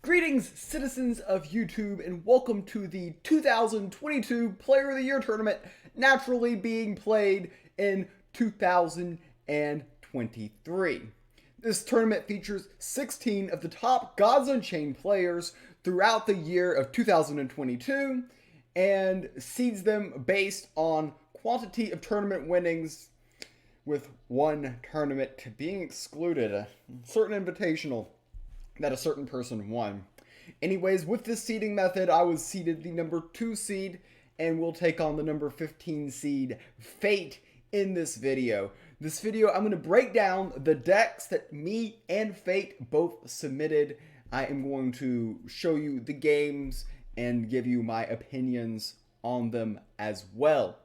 Greetings, citizens of YouTube, and welcome to the 2022 Player of the Year tournament, naturally being played in 2023. This tournament features 16 of the top Gods Unchained players throughout the year of 2022 and seeds them based on quantity of tournament winnings, with one tournament being excluded, a certain invitational that a certain person won. Anyways, with this seeding method, I was seeded the number 2 seed and will take on the number 15 seed Fayt in this video. This video, I'm going to break down the decks that me and Fayt both submitted. I am going to show you the games and give you my opinions on them as well.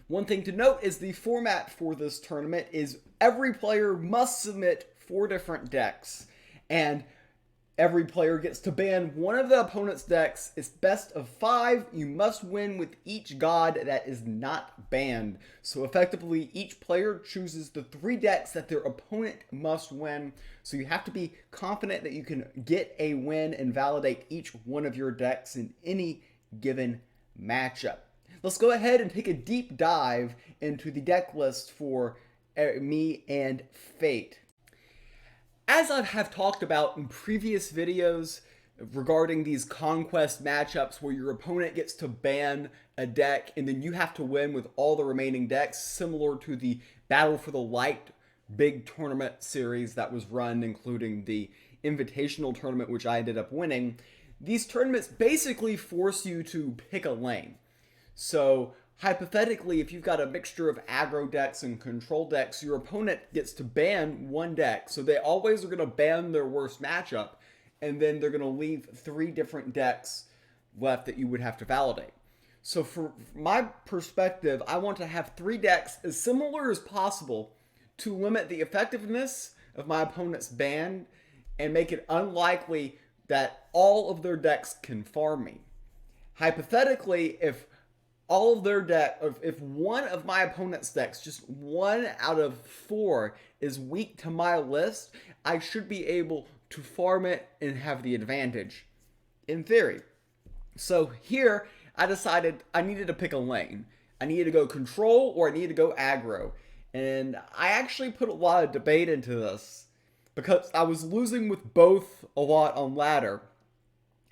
One thing to note is the format for this tournament is every player must submit 4 different decks, and every player gets to ban one of the opponent's decks. It's best of 5. You must win with each god that is not banned. So effectively, each player chooses the 3 decks that their opponent must win. So you have to be confident that you can get a win and validate each one of your decks in any given matchup. Let's go ahead and take a deep dive into the deck list for me and Fayt. As I have talked about in previous videos regarding these conquest matchups where your opponent gets to ban a deck and then you have to win with all the remaining decks, similar to the Battle for the Light big tournament series that was run, including the Invitational tournament, which I ended up winning, these tournaments basically force you to pick a lane. So hypothetically, if you've got a mixture of aggro decks and control decks, your opponent gets to ban one deck. So they always are going to ban their worst matchup, and then they're going to leave 3 different decks left that you would have to validate. So from my perspective, I want to have 3 decks as similar as possible to limit the effectiveness of my opponent's ban and make it unlikely that all of their decks can farm me. Hypothetically, if all of their deck, if one of my opponent's decks, just 1 out of 4, is weak to my list, I should be able to farm it and have the advantage, in theory. So here, I decided I needed to pick a lane. I needed to go control or I needed to go aggro. And I actually put a lot of debate into this because I was losing with both a lot on ladder.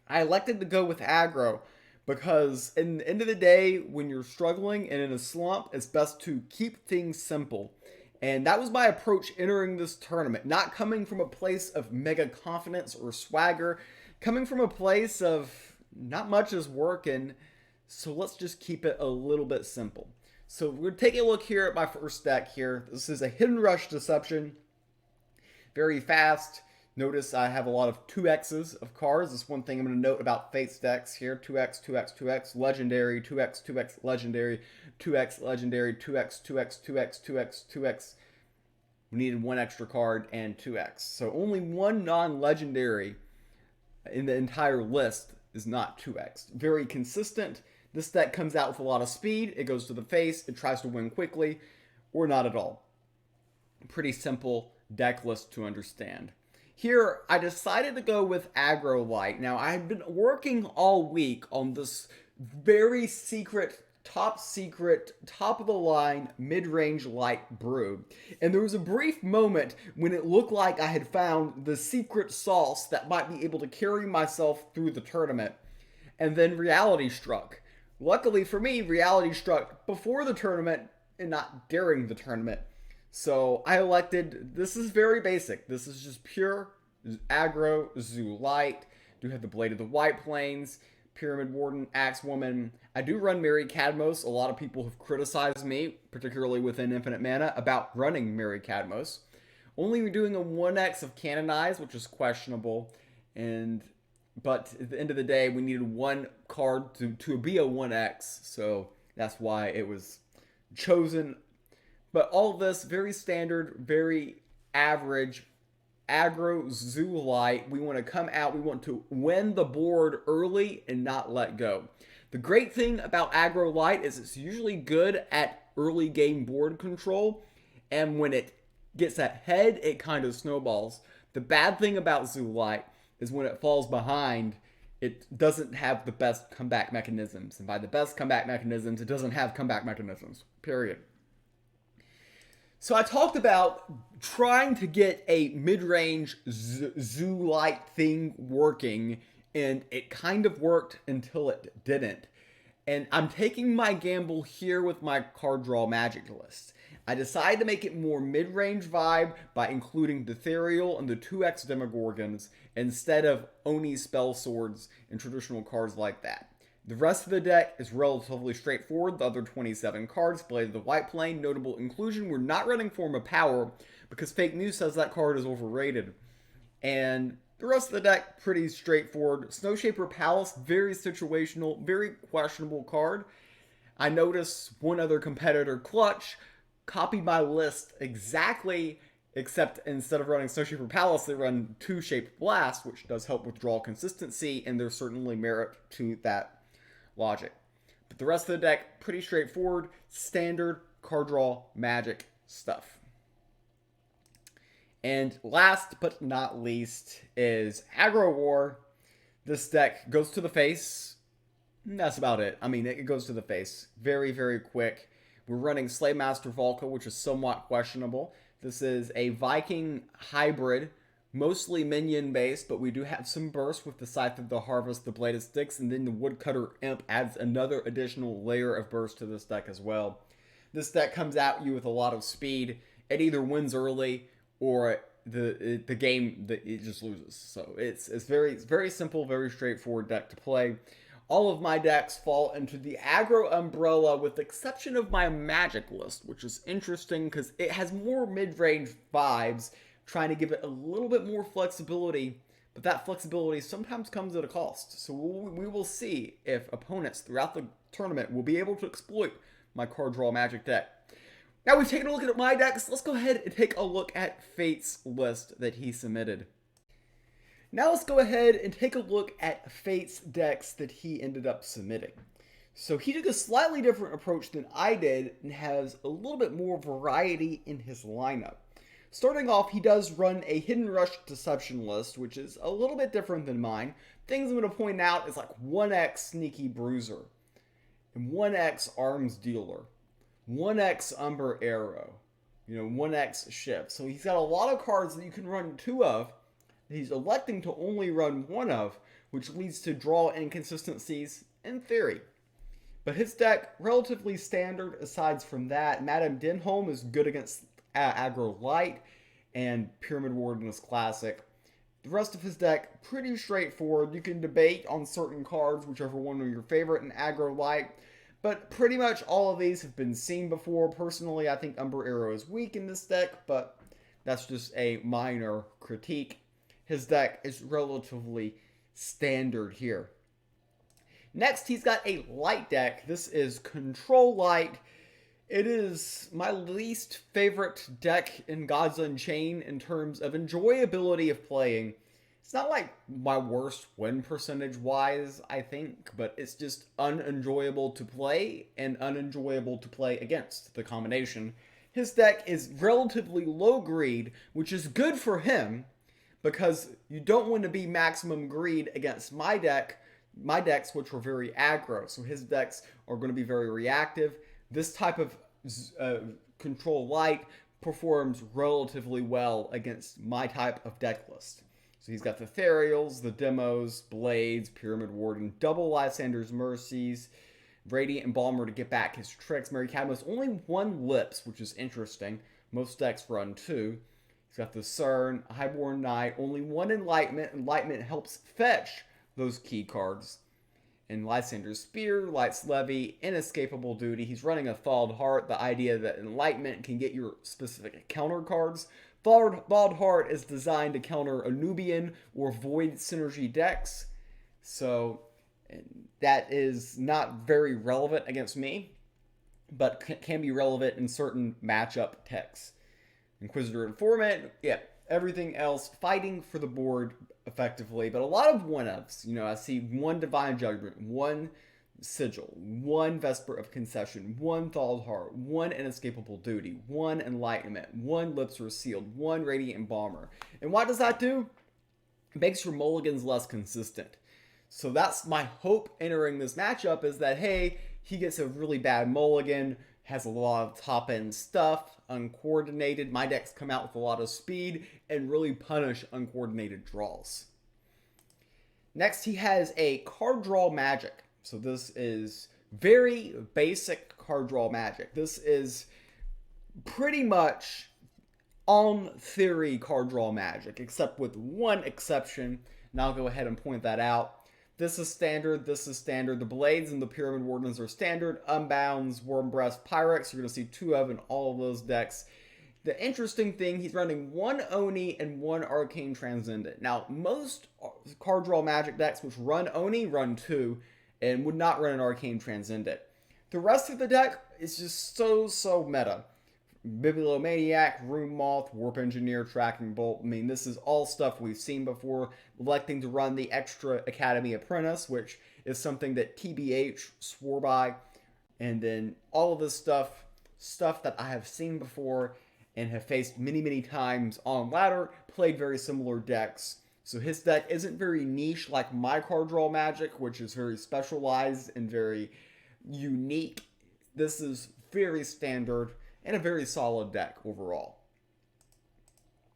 I elected to go with aggro because in the end of the day, when you're struggling and in a slump, it's best to keep things simple. And that was my approach entering this tournament, not coming from a place of mega confidence or swagger, coming from a place of not much is working, so let's just keep it a little bit simple. So we're taking a look here at my first deck here. This is a Hidden Rush Deception. Very fast. Notice I have a lot of 2X's of cards. That's one thing I'm going to note about Fayt's decks here. 2X, 2X, 2X, Legendary, 2X, 2X, Legendary, 2X, Legendary, 2X, 2X, 2X, 2X, 2X. We needed 1 extra card and 2X. So only 1 non-legendary in the entire list is not 2X. Very consistent. This deck comes out with a lot of speed. It goes to the face. It tries to win quickly or not at all. Pretty simple deck list to understand. Here, I decided to go with Aggro Light. Now, I've been working all week on this very secret, top of the line, mid-range light brew. And there was a brief moment when it looked like I had found the secret sauce that might be able to carry myself through the tournament. And then reality struck. Luckily for me, reality struck before the tournament and not during the tournament. So I elected, this is very basic. This is just pure aggro, Zoo Light. Do have the Blade of the White Plains, Pyramid Warden, Axe Woman. I do run Mary Cadmos. A lot of people have criticized me, particularly within Infinite Mana, about running Mary Cadmos. Only doing a 1x of Canonize, which is questionable. But at the end of the day, we needed 1 card to be a 1x. So that's why it was chosen. But all of this, very standard, very average, aggro, Zoo Light. We want to come out, we want to win the board early and not let go. The great thing about Aggro Light is it's usually good at early game board control, and when it gets ahead, it kind of snowballs. The bad thing about Zoo Light is when it falls behind, it doesn't have the best comeback mechanisms. And by the best comeback mechanisms, it doesn't have comeback mechanisms, period. So I talked about trying to get a mid-range zoo-like thing working, and it kind of worked until it didn't. And I'm taking my gamble here with my card draw magic list. I decided to make it more mid-range vibe by including the Ethereal and the 2x Demogorgons instead of Oni spell swords and traditional cards like that. The rest of the deck is relatively straightforward. The other 27 cards play the White Plane. Notable inclusion, we're not running Form of Power because FakeMews says that card is overrated. And the rest of the deck, pretty straightforward. Snowshaper Palace, very situational, very questionable card. I noticed one other competitor, Clutch, copied my list exactly, except instead of running Snowshaper Palace, they run 2 Shaped Blast, which does help with draw consistency, and there's certainly merit to that logic. But the rest of the deck, pretty straightforward, standard card draw magic stuff. And last but not least is Aggro War. This deck goes to the face. That's about it. I mean, it goes to the face. Very, very quick. We're running Slaymaster Volca, which is somewhat questionable. This is a Viking hybrid, mostly minion based, but we do have some burst with the Scythe of the Harvest, the Blade of Sticks, and then the Woodcutter Imp adds another additional layer of burst to this deck as well. This deck comes at you with a lot of speed. It either wins early or the game it just loses. So it's very simple, very straightforward deck to play. All of my decks fall into the aggro umbrella with the exception of my magic list, which is interesting because it has more mid-range vibes, trying to give it a little bit more flexibility, but that flexibility sometimes comes at a cost. So we will see if opponents throughout the tournament will be able to exploit my card draw magic deck. Now we've taken a look at my decks, let's go ahead and take a look at Fayt's list that he submitted. Now let's go ahead and take a look at Fayt's decks that he ended up submitting. So he took a slightly different approach than I did and has a little bit more variety in his lineup. Starting off, he does run a Hidden Rush Deception list, which is a little bit different than mine. Things I'm going to point out is like 1x Sneaky Bruiser, and 1x Arms Dealer, 1x Umber Arrow, 1x Shift. So he's got a lot of cards that you can run 2 of. He's electing to only run 1 of, which leads to draw inconsistencies in theory. But his deck, relatively standard aside from that. Madame Denholm is good against aggro light, and Pyramid Warden is classic. The rest of his deck, pretty straightforward. You can debate on certain cards, whichever one are your favorite in aggro light. But pretty much all of these have been seen before. Personally, I think Umber Arrow is weak in this deck, but that's just a minor critique. His deck is relatively standard here. Next, he's got a light deck. This is Control Light. It is my least favorite deck in Gods Unchained in terms of enjoyability of playing. It's not like my worst win percentage wise, I think, but it's just unenjoyable to play and unenjoyable to play against, the combination. His deck is relatively low greed, which is good for him, because you don't want to be maximum greed against my decks, which were very aggro. So his decks are going to be very reactive. This type of Control Light performs relatively well against my type of deck list. So he's got the Ethereals, the Demos, Blades, Pyramid Warden, double Lysander's Mercies, Radiant Embalmer to get back his tricks. Mary Cadmus, only 1 Lips, which is interesting. Most decks run 2. He's got the CERN, Highborn Knight, only 1 Enlightenment. Enlightenment helps fetch those key cards. And Lysander's Spear, Light's Levy, Inescapable Duty. He's running a Thawed Heart, the idea that Enlightenment can get your specific counter cards. Thawed Heart is designed to counter a Nubian or Void synergy decks. So that is not very relevant against me, but can be relevant in certain matchup techs. Inquisitor Informant, yeah, everything else fighting for the board effectively, but a lot of 1-ofs. I see 1 Divine Judgment, 1 Sigil, 1 Vesper of Concession, 1 Thawed Heart, 1 Inescapable Duty, 1 Enlightenment, 1 Lips Are Sealed, 1 Radiant Embalmer. And what does that do? It makes your mulligans less consistent. So that's my hope entering this matchup, is that, hey, he gets a really bad mulligan, has a lot of top end stuff, uncoordinated. My decks come out with a lot of speed and really punish uncoordinated draws. Next, he has a card draw magic. So this is very basic card draw magic. This is pretty much on theory card draw magic, except with one exception, and I'll go ahead and point that out. This is standard, this is standard. The Blades and the Pyramid Wardens are standard. Unbounds, Wormbreast, Pyrex, you're going to see 2 of in all of those decks. The interesting thing, he's running 1 Oni and 1 Arcane Transcendent. Now, most card draw magic decks which run Oni run 2 and would not run an Arcane Transcendent. The rest of the deck is just so meta. Bibliomaniac, Rune Moth, Warp Engineer, Tracking Bolt. I mean, this is all stuff we've seen before. Electing to run the extra Academy Apprentice, which is something that TBH swore by. And then all of this stuff that I have seen before and have faced many times on ladder, played very similar decks. So his deck isn't very niche like my card draw magic, which is very specialized and very unique. This is very standard and a very solid deck overall.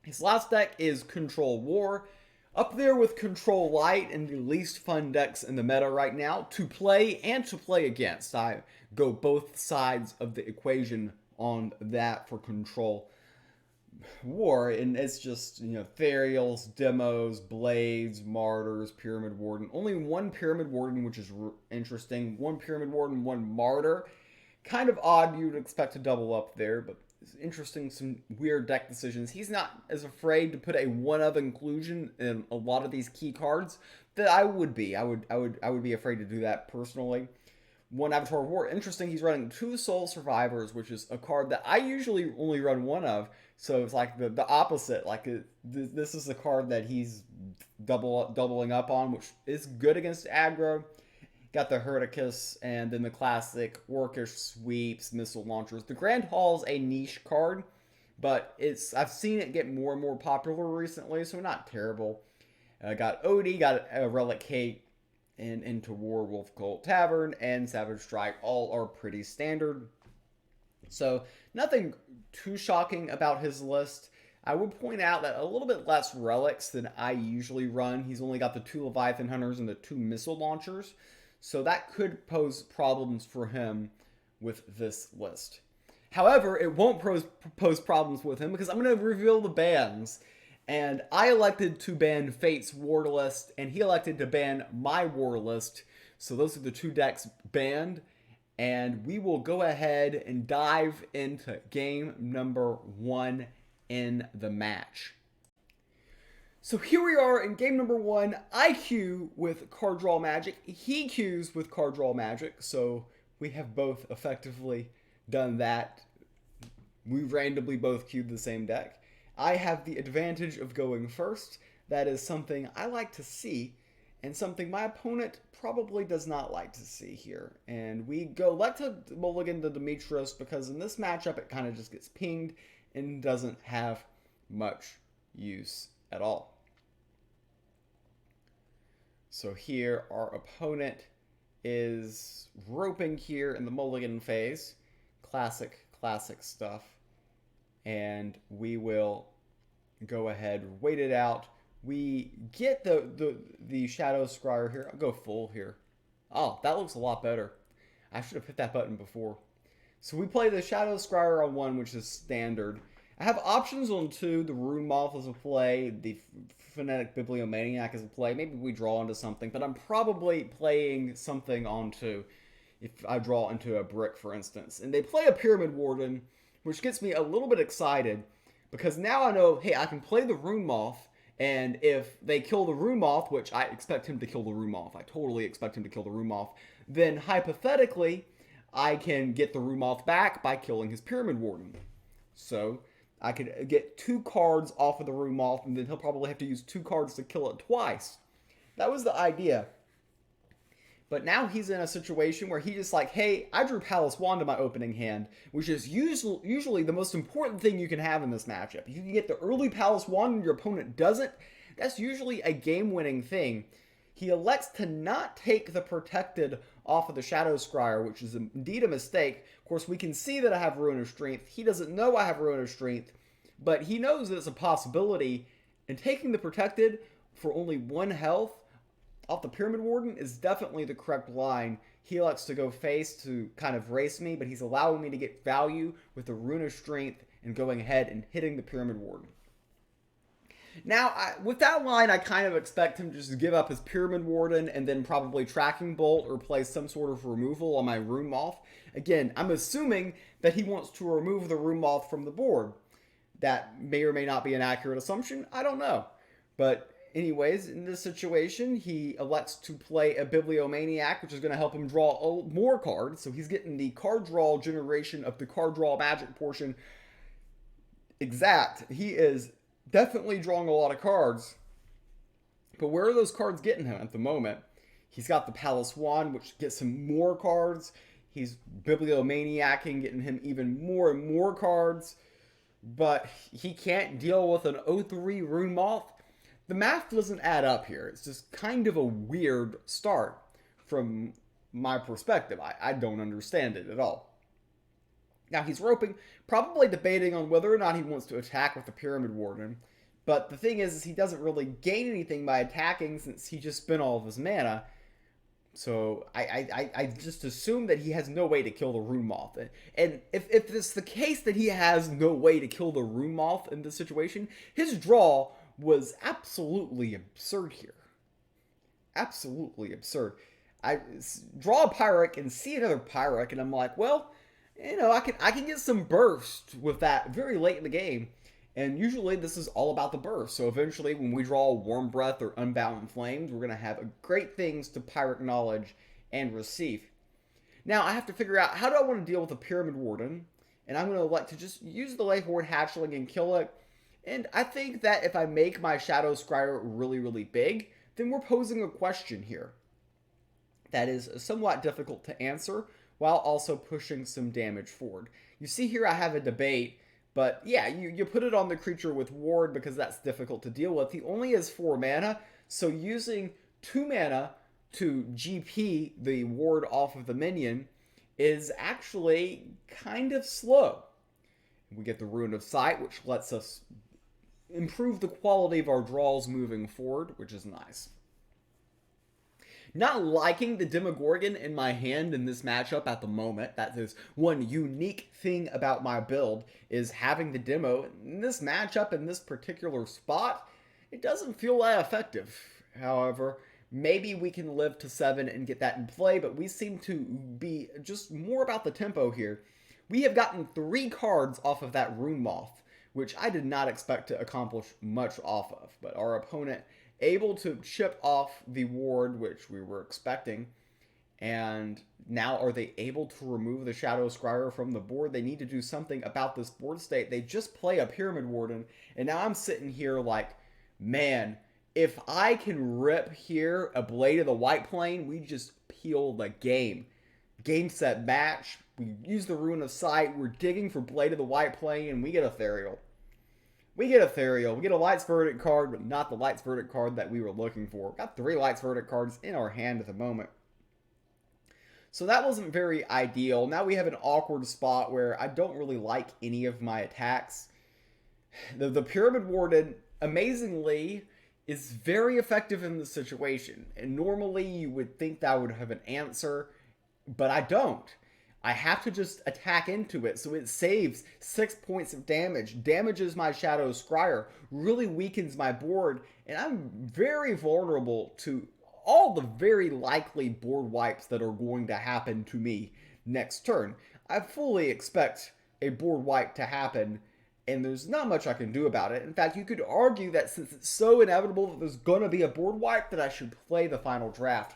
His last deck is Control War, up there with Control Light and the least fun decks in the meta right now to play and to play against. I go both sides of the equation on that for Control War, and it's just, Therials, Demos, Blades, Martyrs, Pyramid Warden. Only 1 Pyramid Warden, which is interesting. 1 Pyramid Warden, 1 Martyr. Kind of odd, you would expect to double up there, but it's interesting, some weird deck decisions. He's not as afraid to put a one-of inclusion in a lot of these key cards that I would be. I would be afraid to do that personally. 1 Avatar of War. Interesting, he's running 2 Soul Survivors, which is a card that I usually only run 1 of. So it's like the opposite. Like this is a card that he's doubling up on, which is good against aggro. Got the Herticus, and then the classic Orcish Sweeps, Missile Launchers. The Grand Hall's a niche card, but I've seen it get more and more popular recently, so not terrible. Got Odie, got a Relic Kate, and Into War, Wolf Cult Tavern, and Savage Strike. All are pretty standard. So nothing too shocking about his list. I would point out that a little bit less relics than I usually run. He's only got the 2 Leviathan Hunters and the 2 Missile Launchers. So that could pose problems for him with this list. However, it won't pose problems with him because I'm going to reveal the bans. And I elected to ban Fayt's war list, and he elected to ban my war list. So those are the 2 decks banned. And we will go ahead and dive into game number 1 in the match. So here we are in game number 1. I queue with card draw magic. He queues with card draw magic. So we have both effectively done that. We randomly both queued the same deck. I have the advantage of going first. That is something I like to see, and something my opponent probably does not like to see here. And we go to mulligan to Demetrius because in this matchup it kind of just gets pinged and doesn't have much use at all. So here our opponent is roping here in the mulligan phase. Classic stuff. And we will go ahead, wait it out. We get the Shadow Scryer here. I'll go full here. Oh, that looks a lot better. I should have hit that button before. So we play the Shadow Scryer on 1, which is standard. I have options on 2. The Rune Moth is a play. The Phonetic Bibliomaniac is a play. Maybe we draw into something, but I'm probably playing something on 2 if I draw into a brick, for instance. And they play a Pyramid Warden, which gets me a little bit excited because now I know, hey, I can play the Rune Moth, and if they kill the Rune Moth, which I expect him to kill the Rune Moth, I totally expect him to kill the Rune Moth, then hypothetically, I can get the Rune Moth back by killing his Pyramid Warden. So I could get 2 cards off of the Rune Moth, and then he'll probably have to use 2 cards to kill it twice. That was the idea. But now he's in a situation where he's just like, hey, I drew Palace Wand to my opening hand, which is usually the most important thing you can have in this matchup. If you can get the early Palace Wand and your opponent doesn't, that's usually a game-winning thing. He elects to not take the protected off of the Shadow Scryer, which is indeed a mistake. Of course, we can see that I have Ruin of Strength. He doesn't know I have Ruin of Strength, but he knows that it's a possibility, and taking the protected for only 1 health off the Pyramid Warden is definitely the correct line. He elects to go face to kind of race me, but he's allowing me to get value with the Rune of Strength and going ahead and hitting the Pyramid Warden. Now, with that line, I kind of expect him to just give up his Pyramid Warden and then probably Tracking Bolt or play some sort of removal on my Rune Moth. Again, I'm assuming that he wants to remove the Rune Moth from the board. That may or may not be an accurate assumption. I don't know. But anyways, in this situation, he elects to play a Bibliomaniac, which is going to help him draw more cards. So he's getting the card draw generation of the card draw magic portion exact. He is definitely drawing a lot of cards. But where are those cards getting him at the moment? He's got the Palace Wand, which gets him more cards. He's Bibliomaniacing, getting him even more and more cards. But he can't deal with an 0-3 Rune Moth. The math doesn't add up here. It's just kind of a weird start from my perspective. I don't understand it at all. Now he's roping, probably debating on whether or not he wants to attack with the Pyramid Warden. But the thing is he doesn't really gain anything by attacking since he just spent all of his mana. So I just assume that he has no way to kill the Rune Moth. And if it's the case that he has no way to kill the Rune Moth in this situation, his draw was absolutely absurd here. Absolutely absurd. I draw a Pyric and see another Pyric, and I'm like, well, you know, I can get some burst with that very late in the game. And usually this is all about the burst. So eventually when we draw Warm Breath or Unbound Flames, we're going to have great things to Pyric Knowledge and receive. Now I have to figure out, how do I want to deal with the Pyramid Warden? And I'm going to elect to just use the Life Ward Hatchling and kill it. And I think that if I make my Shadow Scryer really, really big, then we're posing a question here that is somewhat difficult to answer while also pushing some damage forward. You see here I have a debate, but yeah, you put it on the creature with Ward because that's difficult to deal with. He only has 4 mana, so using 2 mana to GP the Ward off of the minion is actually kind of slow. We get the Rune of Sight, which lets us improve the quality of our draws moving forward, which is nice. Not liking the Demogorgon in my hand in this matchup at the moment. That is one unique thing about my build, is having the Demo. In this matchup, in this particular spot, it doesn't feel that effective. However, maybe we can live to 7 and get that in play, but we seem to be just more about the tempo here. We have gotten 3 cards off of that Rune Moth, which I did not expect to accomplish much off of, but our opponent able to chip off the ward, which we were expecting, and now are they able to remove the Shadow Scryer from the board? They need to do something about this board state. They just play a Pyramid Warden, and now I'm sitting here like, man, if I can rip here a Blade of the White Plane, we just peel the game. Game, set, match. We use the Rune of Sight. We're digging for Blade of the White Plane, and we get Ethereal. We get Ethereal. We get a Light's Verdict card, but not the Light's Verdict card that we were looking for. Got 3 Light's Verdict cards in our hand at the moment. So that wasn't very ideal. Now we have an awkward spot where I don't really like any of my attacks. The Pyramid Warden, amazingly, is very effective in this situation. And normally you would think that I would have an answer, but I don't. I have to just attack into it, so it saves 6 points of damage, damages my Shadow Scryer, really weakens my board, and I'm very vulnerable to all the very likely board wipes that are going to happen to me next turn. I fully expect a board wipe to happen, and there's not much I can do about it. In fact, you could argue that since it's so inevitable that there's going to be a board wipe, that I should play the final draft.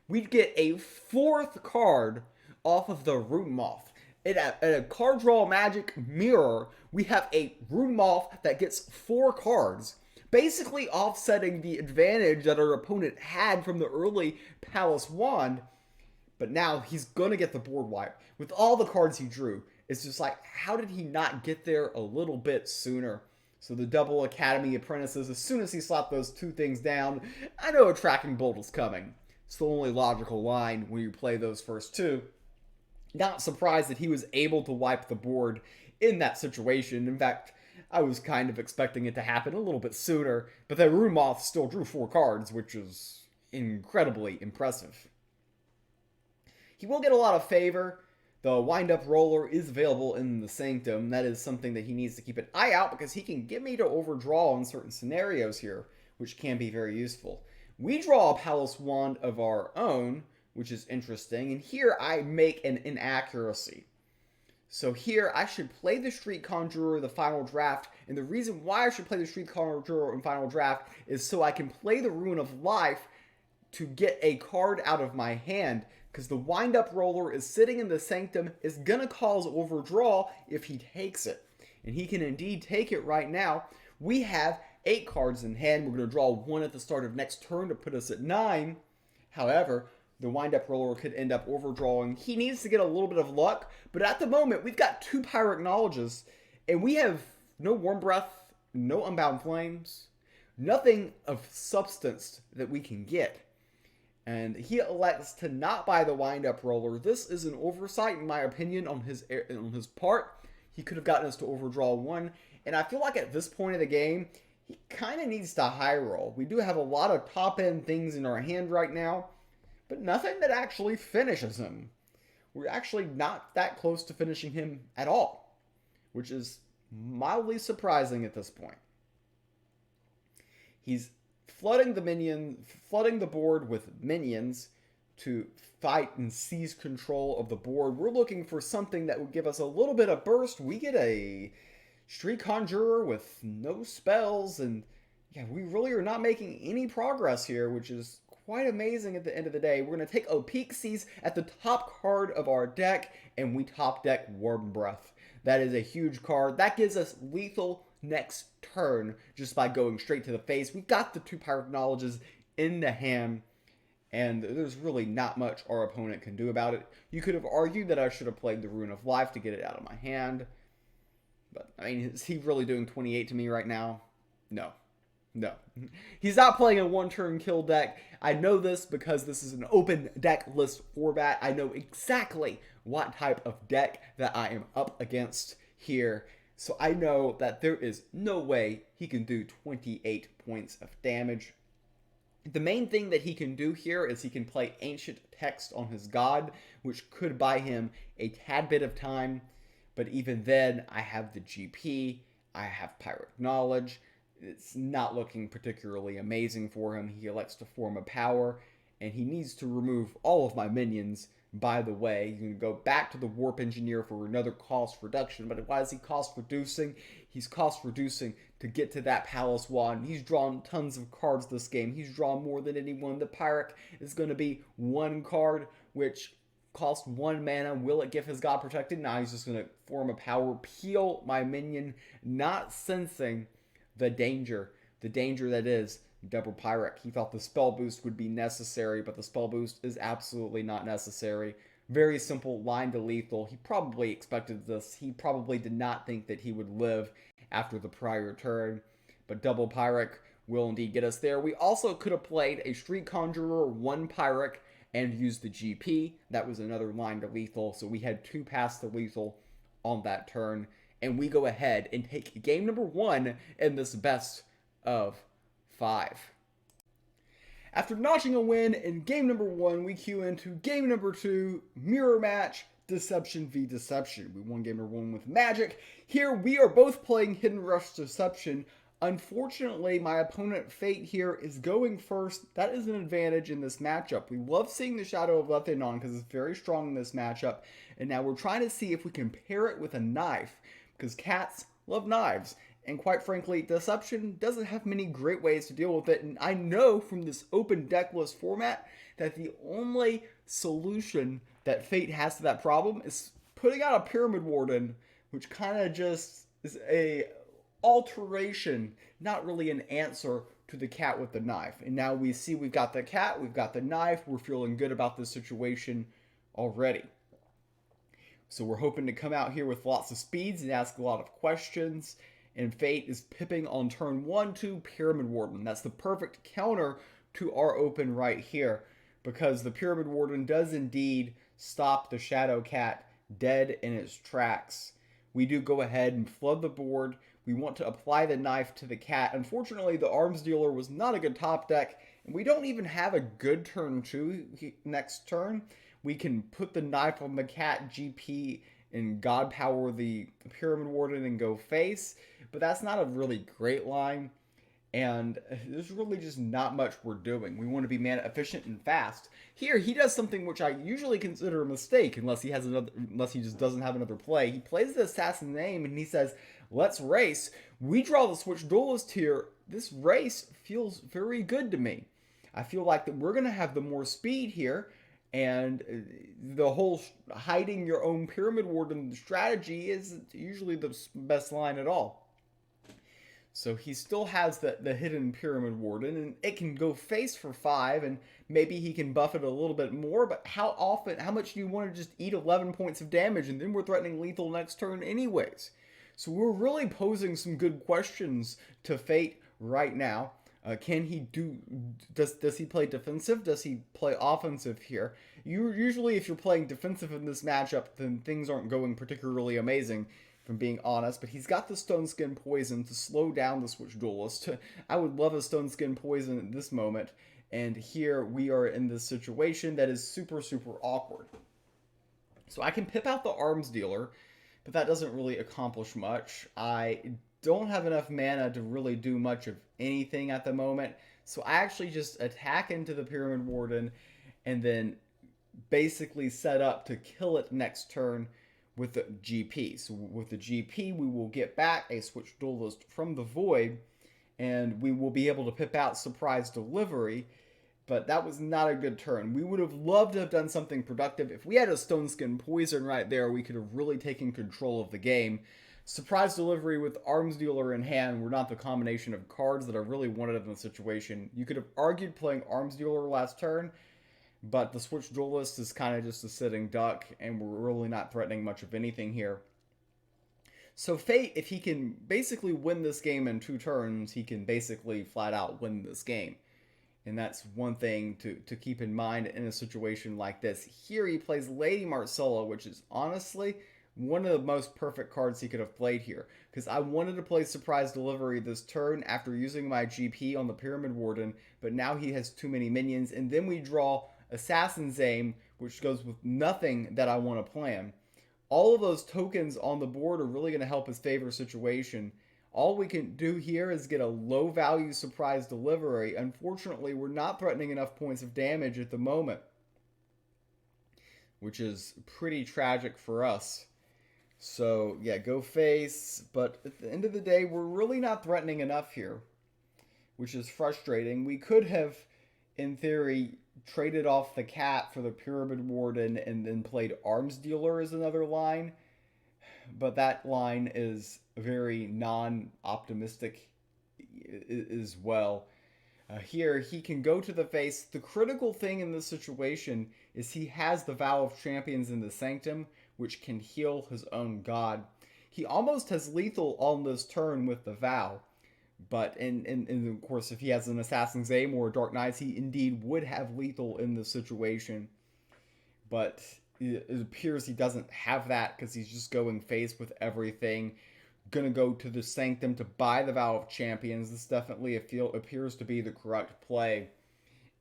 We'd get a 4th card off of the Rune Moth. In a card draw magic mirror, we have a Rune Moth that gets 4 cards, basically offsetting the advantage that our opponent had from the early Palace Wand. But now he's gonna get the board wipe with all the cards he drew. It's just like, how did he not get there a little bit sooner? So the double Academy Apprentices, as soon as he slapped those two things down, I know a tracking bolt is coming. It's the only logical line when you play those first two. Not surprised that he was able to wipe the board in that situation. In fact, I was kind of expecting it to happen a little bit sooner, but the Rune Moth still drew 4 cards, which is incredibly impressive. He will get a lot of favor. The wind-up roller is available in the Sanctum. That is something that he needs to keep an eye out because he can get me to overdraw in certain scenarios here, which can be very useful. We draw a Palace Wand of our own, which is interesting, and here I make an inaccuracy. So here I should play the Street Conjurer the final draft, and the reason why I should play the Street Conjurer in final draft is so I can play the Rune of Life to get a card out of my hand, because the wind-up roller is sitting in the Sanctum, is going to cause overdraw if he takes it. And he can indeed take it right now. We have 8 cards in hand. We're going to draw 1 at the start of next turn to put us at 9. However, the wind-up roller could end up overdrawing. He needs to get a little bit of luck, but at the moment, we've got 2 Pyric Knowledges, and we have no Warm Breath, no Unbound Flames, nothing of substance that we can get. And he elects to not buy the wind-up roller. This is an oversight, in my opinion, on his part. He could have gotten us to overdraw 1. And I feel like at this point of the game, he kind of needs to high roll. We do have a lot of top-end things in our hand right now, but nothing that actually finishes him. We're actually not that close to finishing him at all, which is mildly surprising at this point. He's flooding the board with minions to fight and seize control of the board. We're looking for something that would give us a little bit of burst. We get a Street Conjurer with no spells, and yeah, we really are not making any progress here, which is quite amazing at the end of the day. We're going to take Opeaxes at the top card of our deck, and we top deck Warm Breath. That is a huge card. That gives us lethal next turn just by going straight to the face. We've got the 2 Pyric Knowledges in the hand, and there's really not much our opponent can do about it. You could have argued that I should have played the Rune of Life to get it out of my hand, but I mean, is he really doing 28 to me right now? No. He's not playing a 1-turn kill deck. I know this because this is an open deck list format. I know exactly what type of deck that I am up against here. So I know that there is no way he can do 28 points of damage. The main thing that he can do here is he can play Ancient Text on his God, which could buy him a tad bit of time. But even then, I have the GP, I have Pyric Knowledge. It's not looking particularly amazing for him. He elects to form a power, and he needs to remove all of my minions. By the way, you can go back to the Warp Engineer for another cost reduction, but why is he cost reducing? He's cost reducing to get to that Palace Wand. He's drawn tons of cards this game. He's drawn more than anyone. The Pyric is going to be 1 card, which costs 1 mana. Will it give his God protected? Now he's just going to form a power, peel my minion, not sensing the danger that is double Pyric. He thought the spell boost would be necessary, but the spell boost is absolutely not necessary. Very simple line to lethal. He probably expected this. He probably did not think that he would live after the prior turn, but double Pyric will indeed get us there. We also could have played a Street Conjurer, 1 Pyric, and used the GP. That was another line to lethal, so we had 2 paths to lethal on that turn. And we go ahead and take game number 1 in this best of 5. After notching a win in game number 1, we queue into game number 2, mirror match, Deception v Deception. We won game number 1 with Magic. Here we are both playing Hidden Rush Deception. Unfortunately, my opponent Fayt here is going first. That is an advantage in this matchup. We love seeing the Shadow of Lethenon because it's very strong in this matchup. And now we're trying to see if we can pair it with a knife, because cats love knives. And quite frankly, Deception doesn't have many great ways to deal with it. And I know from this open deck list format that the only solution that Fayt has to that problem is putting out a Pyramid Warden, which kind of just is a alteration, not really an answer to the cat with the knife. And now we see we've got the cat, we've got the knife, we're feeling good about this situation already. So we're hoping to come out here with lots of speeds and ask a lot of questions and Fayt is pipping on turn 1 to Pyramid Warden. That's the perfect counter to our open right here, because the Pyramid Warden does indeed stop the Shadow Cat dead in its tracks. We do go ahead and flood the board. We want to apply the knife to the cat. Unfortunately, the Arms Dealer was not a good top deck, and we don't even have a good turn 2 next turn. We can put the knife on the cat GP and God Power the Pyramid Warden and go face, but that's not a really great line, and there's really just not much we're doing. We want to be mana efficient and fast. Here, he does something which I usually consider a mistake, unless he just doesn't have another play. He plays the Assassin's Name, and he says, let's race. We draw the Switch Duelist here. This race feels very good to me. I feel like that we're going to have the more speed here, and the whole hiding your own Pyramid Warden strategy is usually the best line at all. So he still has the hidden Pyramid Warden, and it can go face for 5, and maybe he can buff it a little bit more, but how much do you want to just eat 11 points of damage, and then we're threatening lethal next turn anyways? So we're really posing some good questions to Fayt right now. Can he does he play defensive? Does he play offensive here? Usually if you're playing defensive in this matchup, then things aren't going particularly amazing, if I'm being honest, but he's got the Stone Skin Poison to slow down the Switch Duelist. I would love a Stone Skin Poison at this moment, and here we are in this situation that is super, super awkward. So I can pip out the Arms Dealer, but that doesn't really accomplish much. I don't have enough mana to really do much of anything at the moment, so I actually just attack into the Pyramid Warden and then basically set up to kill it next turn with the GP. So with the GP, we will get back a Switch Duelist from the Void, and we will be able to pip out Surprise Delivery, but that was not a good turn. We would have loved to have done something productive. If we had a Stone Skin Poison right there, we could have really taken control of the game. Surprise Delivery with Arms Dealer in hand were not the combination of cards that I really wanted in the situation. You could have argued playing Arms Dealer last turn, but the Switch Duelist is kind of just a sitting duck, and we're really not threatening much of anything here. So Fayt, if he can basically win this game in 2 turns, he can basically flat out win this game. And that's one thing to keep in mind in a situation like this. Here he plays Lady Marcella, which is honestly one of the most perfect cards he could have played here, because I wanted to play Surprise Delivery this turn after using my GP on the Pyramid Warden, but now he has too many minions, and then we draw Assassin's Aim, which goes with nothing that I want to plan. All of those tokens on the board are really going to help his favor situation. All we can do here is get a low value Surprise Delivery. Unfortunately, we're not threatening enough points of damage at the moment, which is pretty tragic for us. So yeah, go face, but at the end of the day, we're really not threatening enough here, which is frustrating. We could have, in theory, traded off the cat for the Pyramid Warden and then played Arms Dealer as another line, but that line is very non-optimistic as well. Here, he can go to the face. The critical thing in this situation is he has the Vow of Champions in the Sanctum, which can heal his own god. He almost has lethal on this turn with the Vow, but and of course, if he has an Assassin's Aim or a Dark Knights, he indeed would have lethal in this situation. But it appears he doesn't have that because he's just going face with everything. Gonna go to the Sanctum to buy the Vow of Champions. This definitely appears to be the correct play,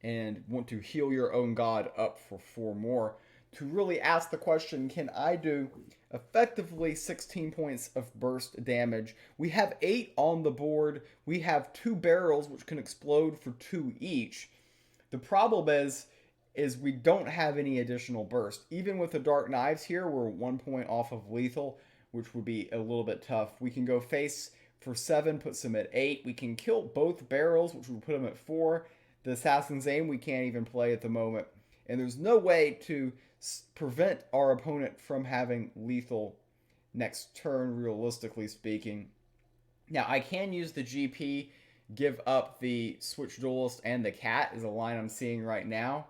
and want to heal your own god up for 4 more. To really ask the question, can I do effectively 16 points of burst damage? We have 8 on the board. We have 2 barrels, which can explode for 2 each. The problem is we don't have any additional burst. Even with the Dark Knives here, we're 1 point off of lethal, which would be a little bit tough. We can go face for 7, puts him at 8. We can kill both barrels, which would put him at 4. The Assassin's Aim we can't even play at the moment. And there's no way to prevent our opponent from having lethal next turn, realistically speaking. Now, I can use the GP, give up the Switch Duelist and the cat is a line I'm seeing right now.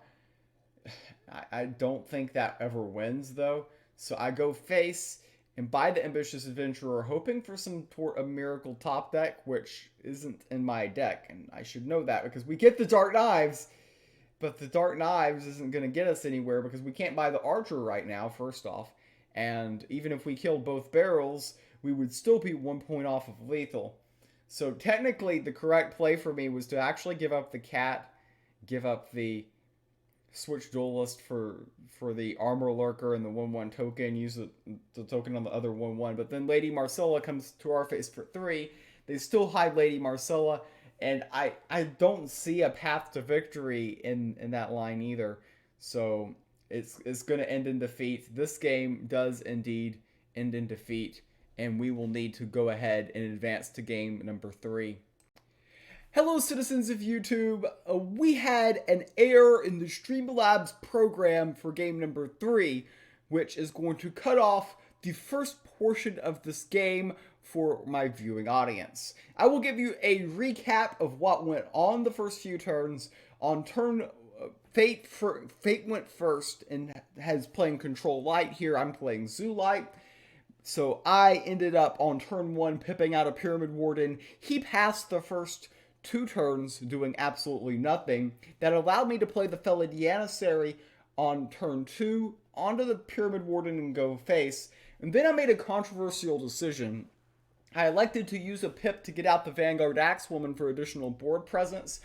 I don't think that ever wins, though. So I go face, and buy the Ambitious Adventurer, hoping for a miracle top deck, which isn't in my deck, and I should know that because we get the Dark Knives, but the Dark Knives isn't going to get us anywhere because we can't buy the Archer right now, first off, and even if we killed both barrels, we would still be 1 point off of lethal. So technically, the correct play for me was to actually give up the cat, give up the switch duelist for the armor lurker and the 1/1 token, use the token on the other 1/1. But then Lady Marcella comes to our face for 3. They still hide Lady Marcella, and I don't see a path to victory in that line either. So it's going to end in defeat. This game does indeed end in defeat, and we will need to go ahead and advance to game number 3. Hello, citizens of YouTube. We had an error in the Streamlabs program for game number 3, which is going to cut off the first portion of this game for my viewing audience. I will give you a recap of what went on the first few turns. On turn, Fayt went first and has playing Control Light here. I'm playing Zoo Light. So I ended up on turn 1 pipping out a Pyramid Warden. He passed the first 2 turns doing absolutely nothing. That allowed me to play the Felid Janissary on turn 2 onto the Pyramid Warden and go face. And then I made a controversial decision. I elected to use a pip to get out the Vanguard Axewoman for additional board presence.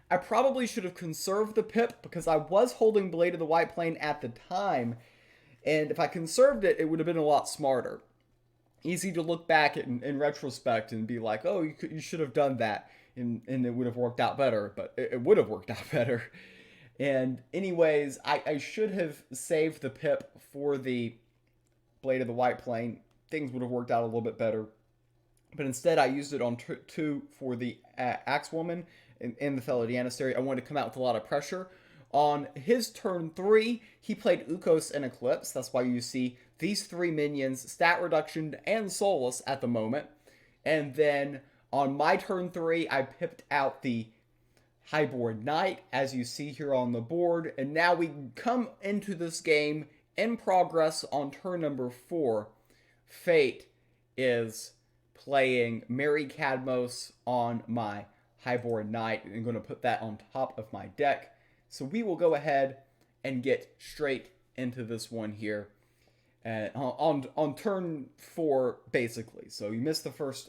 I probably should have conserved the pip because I was holding Blade of the White Plane at the time. And if I conserved it, it would have been a lot smarter. Easy to look back in retrospect and be like, oh, you should have done that. And it would have worked out better, but it would have worked out better. And anyways, I should have saved the pip for the Blade of the White Plane. Things would have worked out a little bit better. But instead, I used it on 2 for the Axewoman in the Felid Janissary. I wanted to come out with a lot of pressure. On his turn 3, he played Ukos and Eclipse. That's why you see these 3 minions, stat reduction and soulless at the moment. And then on my turn 3, I pipped out the Highboard Knight, as you see here on the board. And now we come into this game in progress on turn number 4. Fayt is playing Mary Cadmos on my Highboard Knight. I'm going to put that on top of my deck. So we will go ahead and get straight into this one here. On turn 4, basically. So you missed the first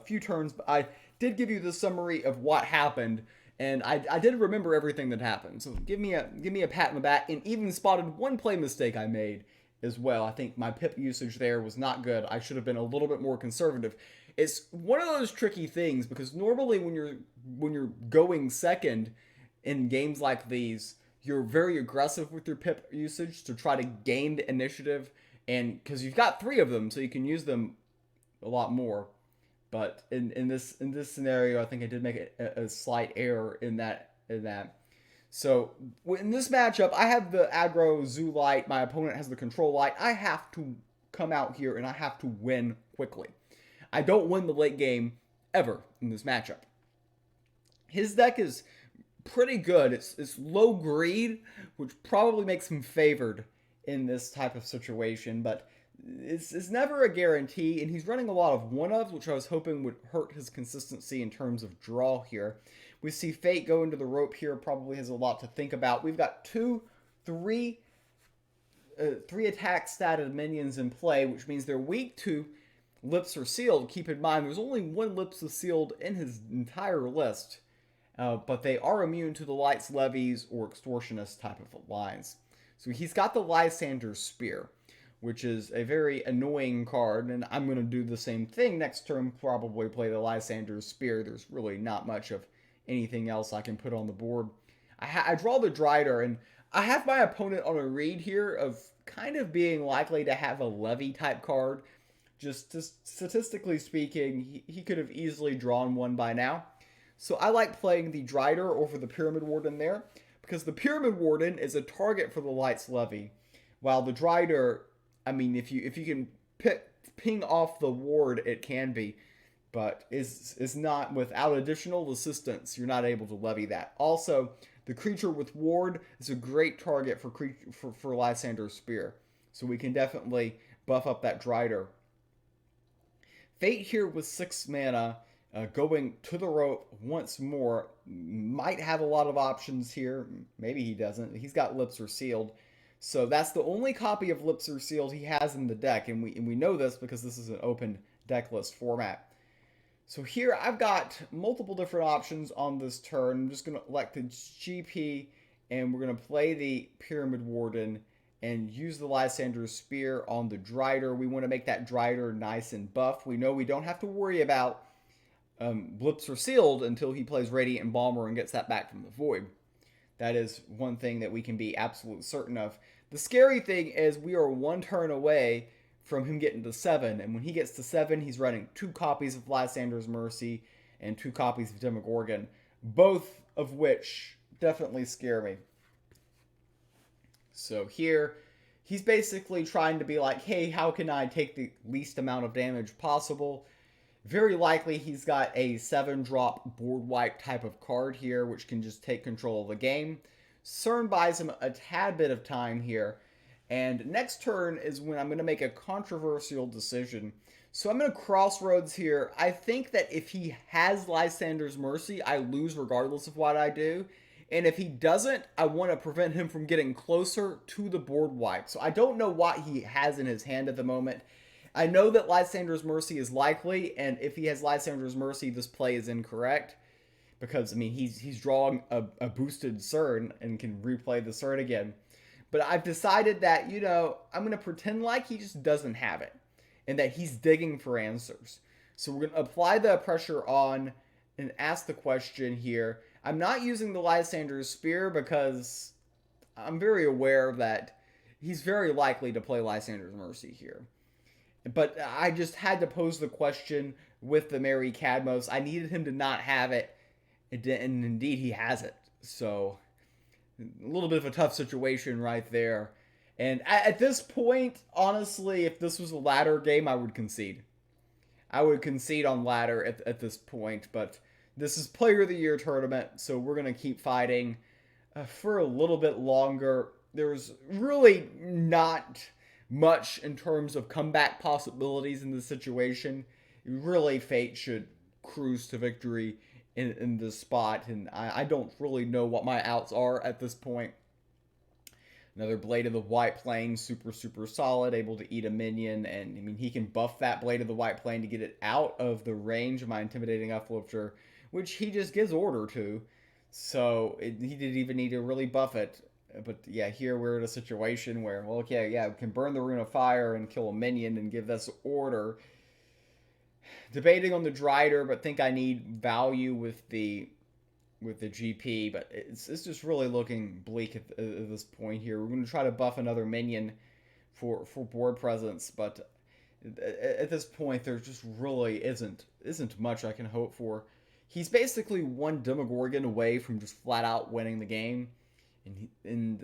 few turns, but I did give you the summary of what happened, and I did remember everything that happened. So give me a pat on the back, and even spotted one play mistake I made as well. I think my pip usage there was not good. I should have been a little bit more conservative. It's one of those tricky things because normally when you're going second in games like these, you're very aggressive with your pip usage to try to gain the initiative, and because you've got 3 of them, so you can use them a lot more. But in this scenario, I think I did make a slight error in that. So in this matchup, I have the aggro Zoo Light. My opponent has the Control Light. I have to come out here and I have to win quickly. I don't win the late game ever in this matchup. His deck is pretty good. It's low greed, which probably makes him favored in this type of situation, but it's never a guarantee, and he's running a lot of one-ofs, which I was hoping would hurt his consistency in terms of draw here. We see Fayt go into the rope here, probably has a lot to think about. We've got 3 attack statted minions in play, which means they're weak to Lips Are Sealed. Keep in mind, there's only 1 Lips Are Sealed in his entire list, but they are immune to the Light's Levies or Extortionist type of lines. So he's got the Lysander's Spear, which is a very annoying card, and I'm going to do the same thing next turn, probably play the Lysander's Spear. There's really not much of anything else I can put on the board. I draw the Drider, and I have my opponent on a read here of kind of being likely to have a Levy type card. Just statistically speaking, he could have easily drawn one by now. So I like playing the Drider over the Pyramid Warden there, because the Pyramid Warden is a target for the Light's Levy, while the Drider, I mean, if you can ping off the ward, it can be, but is not without additional assistance. You're not able to levy that. Also, the creature with ward is a great target for Lysander's Spear, so we can definitely buff up that Drider. Fayt here with 6 mana, going to the rope once more. Might have a lot of options here. Maybe he doesn't. He's got Lips Are Sealed. So that's the only copy of Lips Are Sealed he has in the deck. And we know this because this is an open deck list format. So here I've got multiple different options on this turn. I'm just going to elect the GP, and we're going to play the Pyramid Warden and use the Lysander's Spear on the Drider. We want to make that Drider nice and buff. We know we don't have to worry about Lips Are Sealed until he plays Radiant Embalmer and gets that back from the Void. That is one thing that we can be absolutely certain of. The scary thing is we are one turn away from him getting to 7, and when he gets to 7, he's running 2 copies of Lysander's Mercy and 2 copies of Demogorgon, both of which definitely scare me. So here, he's basically trying to be like, hey, how can I take the least amount of damage possible? Very likely he's got a 7-drop board wipe type of card here, which can just take control of the game. CERN buys him a tad bit of time here. And next turn is when I'm going to make a controversial decision. So I'm going to crossroads here. I think that if he has Lysander's Mercy, I lose regardless of what I do. And if he doesn't, I want to prevent him from getting closer to the board wipe. So I don't know what he has in his hand at the moment. I know that Lysander's Mercy is likely, and if he has Lysander's Mercy, this play is incorrect. Because, I mean, he's drawing a boosted CERN and can replay the CERN again. But I've decided that, you know, I'm going to pretend like he just doesn't have it. And that he's digging for answers. So we're going to apply the pressure on and ask the question here. I'm not using the Lysander's Spear because I'm very aware that he's very likely to play Lysander's Mercy here. But I just had to pose the question with the Mary Cadmos. I needed him to not have it, and indeed he has it. So a little bit of a tough situation right there. And at this point, honestly, if this was a ladder game, I would concede. I would concede on ladder at this point, but this is Player of the Year tournament, so we're going to keep fighting for a little bit longer. There's really not much in terms of comeback possibilities in this situation. Really, Fayt should cruise to victory in this spot, and I don't really know what my outs are at this point. Another Blade of the White Plane, super solid, able to eat a minion, and I mean he can buff that Blade of the White Plane to get it out of the range of my Intimidating Uplifter, which he just gives order to, so he didn't even need to really buff it. But yeah, here we're in a situation where, well, okay, yeah, we can burn the Rune of Fire and kill a minion and give this order. Debating on the Drider, but think I need value with the GP, but it's just really looking bleak at this point here. We're going to try to buff another minion for board presence, but at this point there just really isn't much I can hope for. He's basically one Demogorgon away from just flat out winning the game. And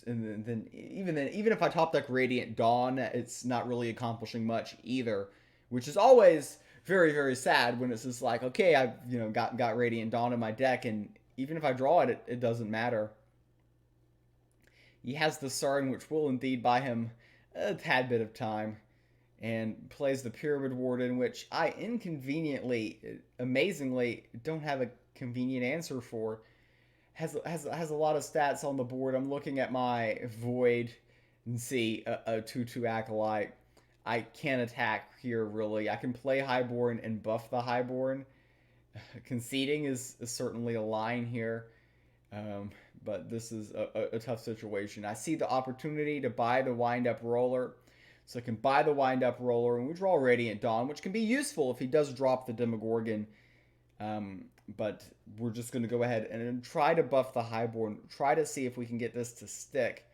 then even if I top deck Radiant Dawn, it's not really accomplishing much either, which is always very sad when it's just like, okay, I've got Radiant Dawn in my deck, and even if I draw it, it doesn't matter. He has the CERN, which will indeed buy him a tad bit of time, and plays the Pyramid Warden, which I inconveniently, amazingly, don't have a convenient answer for. Has a lot of stats on the board. I'm looking at my Void and see a 2/2 Acolyte. I can't attack here, really. I can play Highborn and buff the Highborn. Conceding is certainly a line here. But this is a tough situation. I see the opportunity to buy the Wind-Up Roller. So I can buy the Wind-Up Roller, and we draw Radiant Dawn, which can be useful if he does drop the Demogorgon. But we're just going to go ahead and try to buff the Highborn. Try to see if we can get this to stick.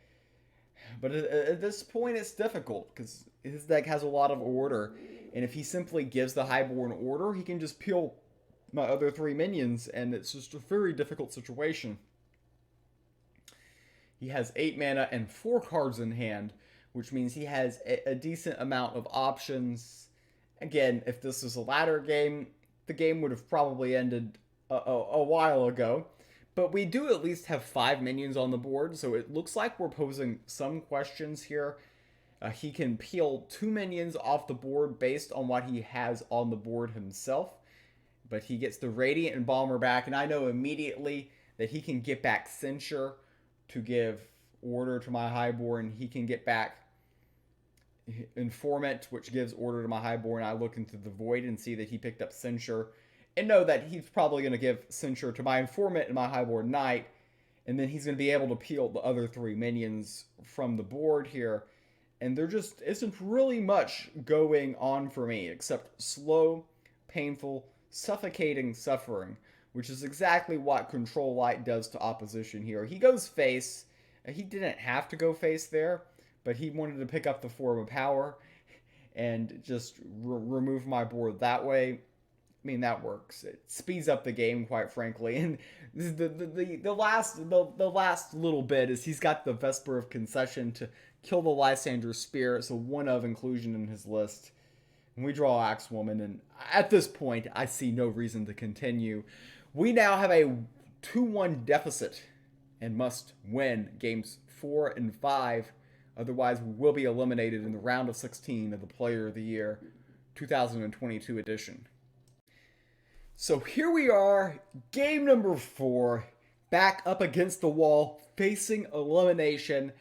But at this point, it's difficult because his deck has a lot of order. And if he simply gives the Highborn order, he can just peel my other 3 minions. And it's just a very difficult situation. He has 8 mana and 4 cards in hand, which means he has a decent amount of options. Again, if this was a ladder game, the game would have probably ended a while ago. But we do at least have 5 minions on the board, so it looks like we're posing some questions here. He can peel 2 minions off the board based on what he has on the board himself. But he gets the Radiant and Bomber back, and I know immediately that he can get back Censure to give order to my Highborn. He can get back Informant, which gives order to my Highborn. I look into the Void and see that he picked up Censure, and know that he's probably going to give Censure to my Informant and my Highborn Knight, and then he's going to be able to peel the other 3 minions from the board here. And there just isn't really much going on for me except slow, painful, suffocating suffering, which is exactly what Control Light does to opposition here. He goes face. He didn't have to go face there, but he wanted to pick up the Form of Power and just remove my board that way. I mean, that works. It speeds up the game, quite frankly. And the last little bit is he's got the Vesper of Concession to kill the Lysander Spear, so 1 of inclusion in his list. And we draw Axewoman, and at this point, I see no reason to continue. We now have a 2-1 deficit and must win games 4 and 5. Otherwise, we will be eliminated in the round of 16 of the Player of the Year 2022 edition. So here we are, game number 4, back up against the wall, facing elimination,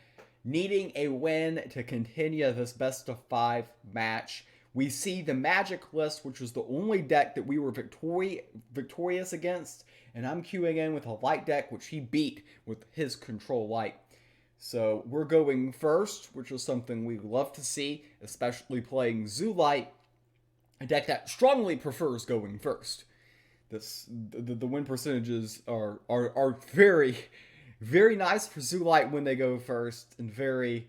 needing a win to continue this best of 5 match. We see the Magic list, which was the only deck that we were victorious against, and I'm queuing in with a light deck, which he beat with his Control Light. So we're going first, which is something we love to see, especially playing Zoo Light, a deck that strongly prefers going first. The win percentages are very, very nice for Zoo Light when they go first, and very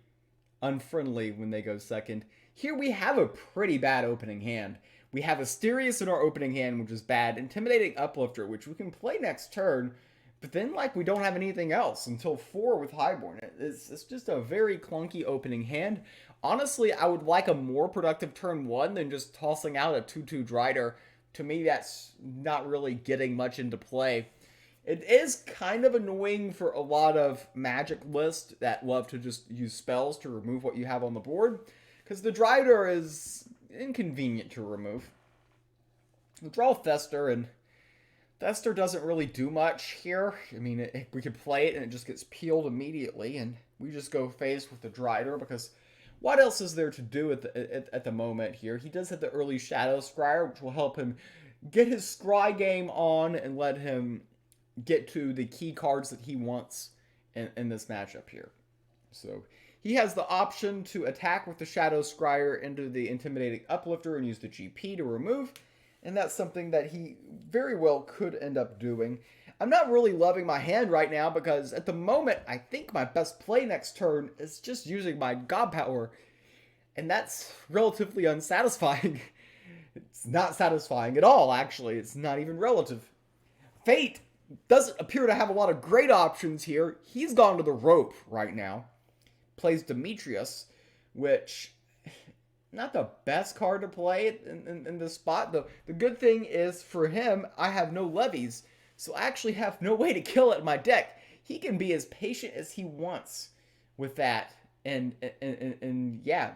unfriendly when they go second. Here we have a pretty bad opening hand. We have Asterius in our opening hand, which is bad. Intimidating Uplifter, which we can play next turn, but then we don't have anything else until 4 with Highborn. It's just a very clunky opening hand. Honestly, I would like a more productive turn 1 than just tossing out a 2/2 Drider. To me, that's not really getting much into play. It is kind of annoying for a lot of Magic lists that love to just use spells to remove what you have on the board, because the Drider is inconvenient to remove. We draw Fester, and Fester doesn't really do much here. I mean, we could play it and it just gets peeled immediately, and we just go face with the Drider, because what else is there to do at the moment here? He does have the early Shadow Scryer, which will help him get his Scry game on and let him get to the key cards that he wants in this matchup here. So he has the option to attack with the Shadow Scryer into the Intimidating Uplifter and use the GP to remove, and that's something that he very well could end up doing. I'm not really loving my hand right now, because at the moment, I think my best play next turn is just using my God Power, and that's relatively unsatisfying. It's not satisfying at all, actually. It's not even relative. Fayt doesn't appear to have a lot of great options here. He's gone to the rope right now. Plays Demetrius, which, not the best card to play in this spot. The good thing is, for him, I have no levies, so I actually have no way to kill it in my deck. He can be as patient as he wants with that, and yeah,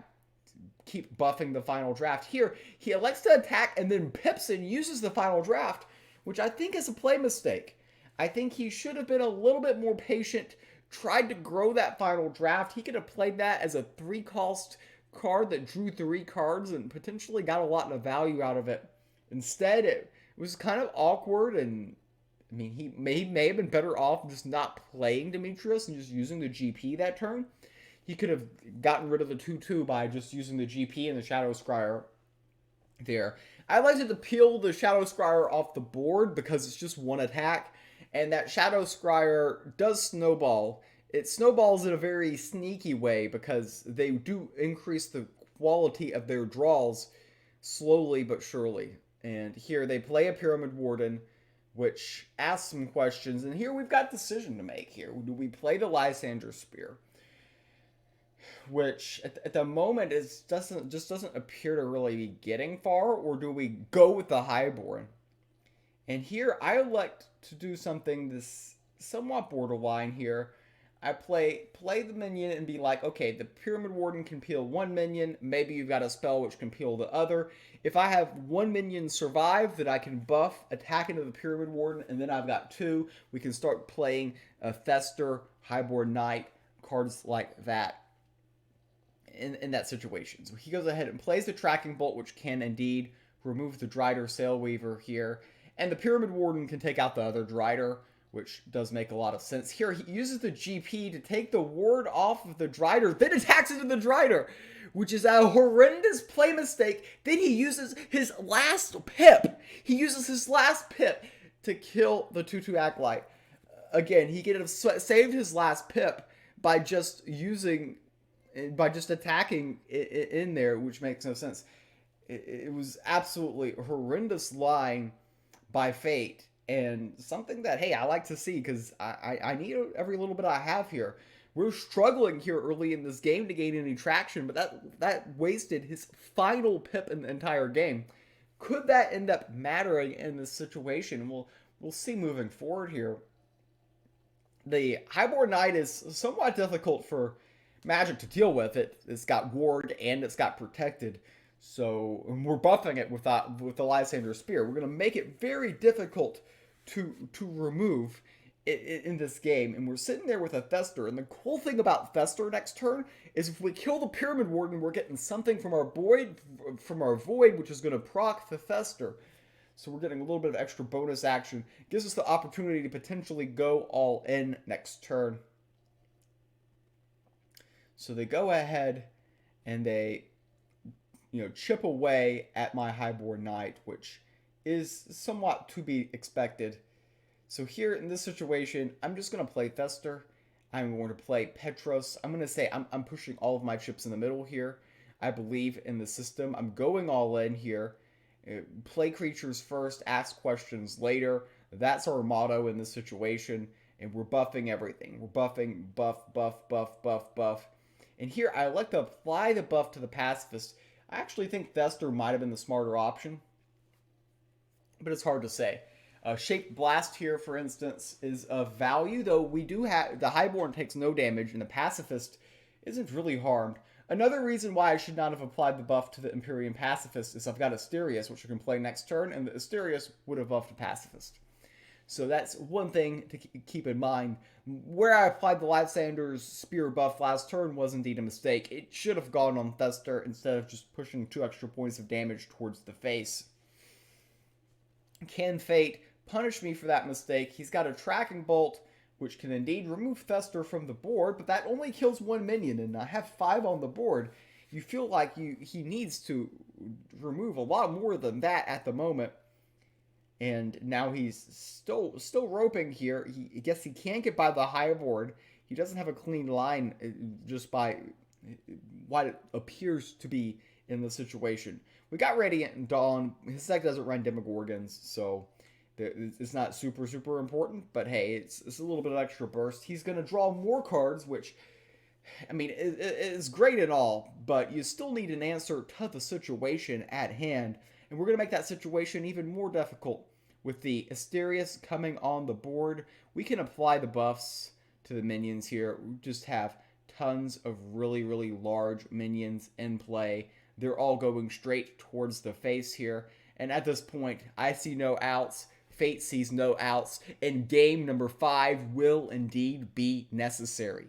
keep buffing the final draft. Here, he elects to attack and then pips and uses the final draft, which I think is a play mistake. I think he should have been a little bit more patient, tried to grow that final draft. He could have played that as a 3-cost card that drew 3 cards and potentially got a lot of value out of it. Instead, it was kind of awkward, and I mean, he may have been better off just not playing Demetrius and just using the GP that turn. He could have gotten rid of the 2/2 by just using the GP and the Shadow Scryer there. I like to peel the Shadow Scryer off the board because it's just 1 attack, and that Shadow Scryer does snowball. It snowballs in a very sneaky way because they do increase the quality of their draws slowly but surely. And here they play a Pyramid Warden, which asks some questions. And here we've got a decision to make here. Do we play the Lysander Spear? Which at the moment just doesn't appear to really be getting far, or do we go with the Highborn? And here I elect to do something that's somewhat borderline here. I play the minion and be like, okay, the Pyramid Warden can peel one minion. Maybe you've got a spell which can peel the other. If I have one minion survive, then I can buff attack into the Pyramid Warden, and then I've got two. We can start playing Fester, Highborn Knight, cards like that in that situation. So he goes ahead and plays the Tracking Bolt, which can indeed remove the Drider Sailweaver here. And the Pyramid Warden can take out the other Drider, which does make a lot of sense. Here, he uses the GP to take the ward off of the Drider, then attacks into the Drider, which is a horrendous play mistake. Then he uses his last pip. He uses his last pip to kill the 2/2 Acolyte. Again, he could have saved his last pip by just attacking in there, which makes no sense. It was absolutely horrendous lying by Fayt, and something that, hey, I like to see, because I need every little bit I have here. We're struggling here early in this game to gain any traction, but that wasted his final pip in the entire game. Could that end up mattering in this situation? We'll see moving forward here. The Highborn Knight is somewhat difficult for Magic to deal with. It's got ward and it's got protected. So we're buffing it with the Lysander Spear. We're going to make it very difficult to remove in this game. And we're sitting there with a Fester. And the cool thing about Fester next turn is if we kill the Pyramid Warden, we're getting something from our void, which is going to proc the Fester. So we're getting a little bit of extra bonus action. Gives us the opportunity to potentially go all in next turn. So they go ahead and they, chip away at my Highborn Knight, which is somewhat to be expected. So here in this situation, I'm just going to play Fester. I'm going to play Petros. I'm going to say I'm pushing all of my chips in the middle here. I believe in the system. I'm going all in here. Play creatures first, ask questions later. That's our motto in this situation. And we're buffing everything. We're buffing, buff, buff, buff, buff, buff. And here, I like to apply the buff to the Pacifist. I actually think Fester might have been the smarter option, but it's hard to say. Shaped Blast here, for instance, is of value, though we do have... The Highborn takes no damage, and the Pacifist isn't really harmed. Another reason why I should not have applied the buff to the Empyrean Pacifist is I've got Asterius, which I can play next turn, and the Asterius would have buffed the Pacifist. So that's one thing to keep in mind. Where I applied the Lysander's Spear buff last turn was indeed a mistake. It should have gone on Fester instead of just pushing 2 extra points of damage towards the face. Can Fayt punish me for that mistake? He's got a Tracking Bolt, which can indeed remove Fester from the board, but that only kills 1 minion, and I have 5 on the board. You feel like he needs to remove a lot more than that at the moment. And now he's still roping here. I guess he can't get by the high board. He doesn't have a clean line just by what it appears to be in the situation. We got Radiant and Dawn. His deck doesn't run Demogorgons, so it's not super, super important. But hey, it's a little bit of extra burst. He's going to draw more cards, which, I mean, is great and all, but you still need an answer to the situation at hand. And we're going to make that situation even more difficult. With the Asterius coming on the board, we can apply the buffs to the minions here. We just have tons of really, really large minions in play. They're all going straight towards the face here. And at this point, I see no outs. Fayt sees no outs. And game number 5 will indeed be necessary.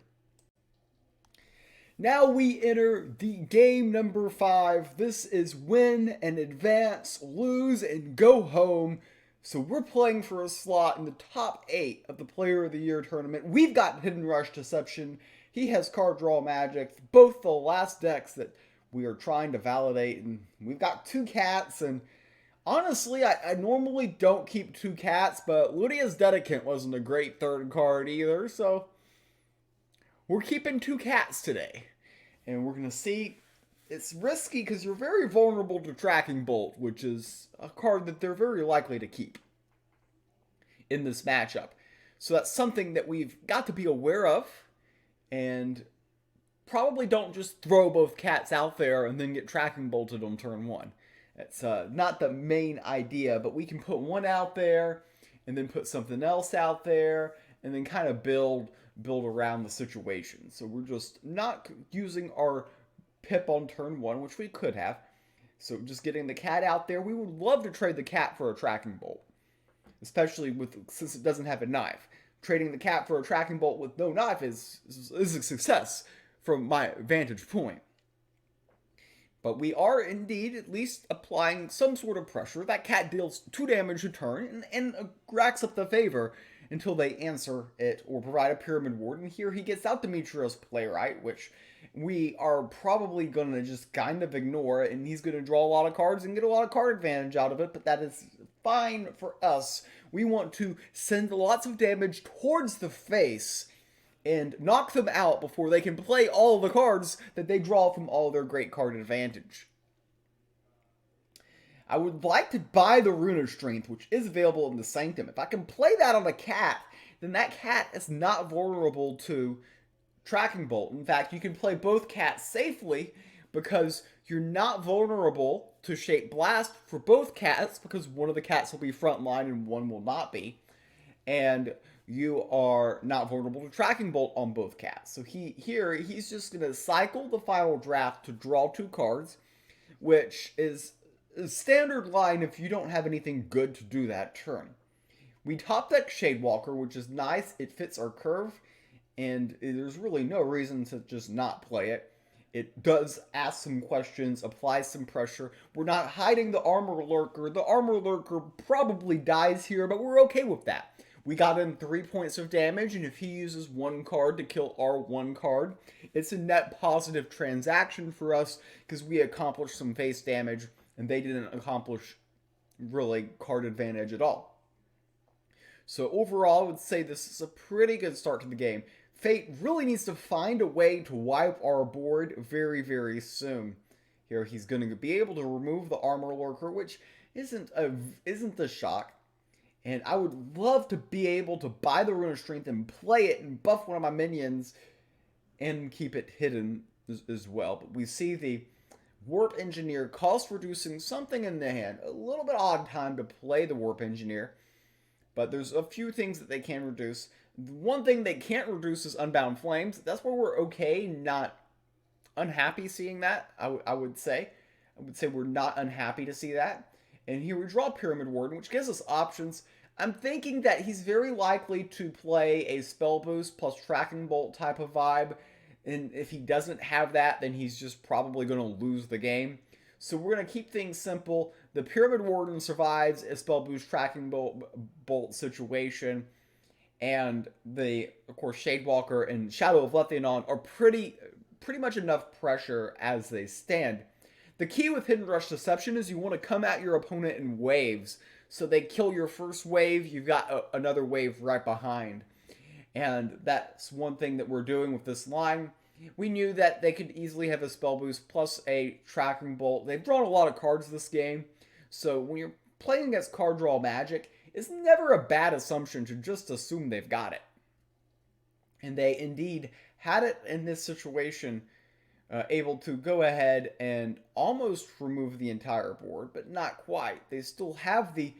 Now we enter the game number 5. This is win and advance, lose and go home. So we're playing for a slot in the top 8 of the Player of the Year tournament. We've got Hidden Rush Deception. He has Card Draw Magic. Both the last decks that we are trying to validate. And we've got 2 cats. And honestly, I normally don't keep 2 cats. But Ludia's Dedicant wasn't a great third card either. So we're keeping 2 cats today. And we're going to see. It's risky because you're very vulnerable to Tracking Bolt, which is a card that they're very likely to keep in this matchup. So that's something that we've got to be aware of. And probably don't just throw both cats out there and then get Tracking Bolted on turn 1. That's not the main idea, but we can put one out there and then put something else out there and then kind of build build around the situation. So we're just not using our pip on turn 1, which we could have. So just getting the cat out there. We would love to trade the cat for a tracking bolt, especially since it doesn't have a knife. Trading the cat for a tracking bolt with no knife is a success from my vantage point. But we are indeed at least applying some sort of pressure. That cat deals 2 damage a turn and racks up the favor until they answer it or provide a Pyramid Ward. And here he gets out Demetrios Playwright, which we are probably going to just kind of ignore. And he's going to draw a lot of cards and get a lot of card advantage out of it. But that is fine for us. We want to send lots of damage towards the face and knock them out before they can play all the cards that they draw from all their great card advantage. I would like to buy the Rune of Strength, which is available in the Sanctum. If I can play that on a cat, then that cat is not vulnerable to Tracking Bolt. In fact, you can play both cats safely because you're not vulnerable to Shape Blast for both cats because one of the cats will be frontline and one will not be. And you are not vulnerable to Tracking Bolt on both cats. So he's just going to cycle the final draft to draw 2 cards, which is a standard line if you don't have anything good to do that turn. We top deck Shadewalker, which is nice. It fits our curve, and there's really no reason to just not play it. It does ask some questions, applies some pressure. We're not hiding the Armor Lurker. The Armor Lurker probably dies here, but we're okay with that. We got in 3 points of damage, and if he uses 1 card to kill our 1 card, it's a net positive transaction for us because we accomplished some face damage, and they didn't accomplish really card advantage at all. So overall, I would say this is a pretty good start to the game. Fayt really needs to find a way to wipe our board very, very soon. Here, he's going to be able to remove the Armor Lurker, which isn't a shock. And I would love to be able to buy the Rune of Strength and play it and buff one of my minions and keep it hidden as well. But we see the Warp Engineer cost reducing something in the hand. A little bit odd time to play the Warp Engineer. But there's a few things that they can reduce. The one thing they can't reduce is Unbound Flames. That's where we're okay, not unhappy seeing that, I would say. I would say we're not unhappy to see that. And here we draw Pyramid Warden, which gives us options. I'm thinking that he's very likely to play a Spell Boost plus Tracking Bolt type of vibe. And if he doesn't have that, then he's just probably going to lose the game. So we're going to keep things simple. The Pyramid Warden survives a Spell Boost Tracking Bolt situation. And of course, Shadewalker and Shadow of Letheanon are pretty much enough pressure as they stand. The key with Hidden Rush Deception is you want to come at your opponent in waves. So they kill your first wave, you've got another wave right behind. And that's one thing that we're doing with this line. We knew that they could easily have a Spell Boost plus a Tracking Bolt. They've drawn a lot of cards this game. So when you're playing against card draw magic, it's never a bad assumption to just assume they've got it. And they indeed had it in this situation, able to go ahead and almost remove the entire board, but not quite. They still have the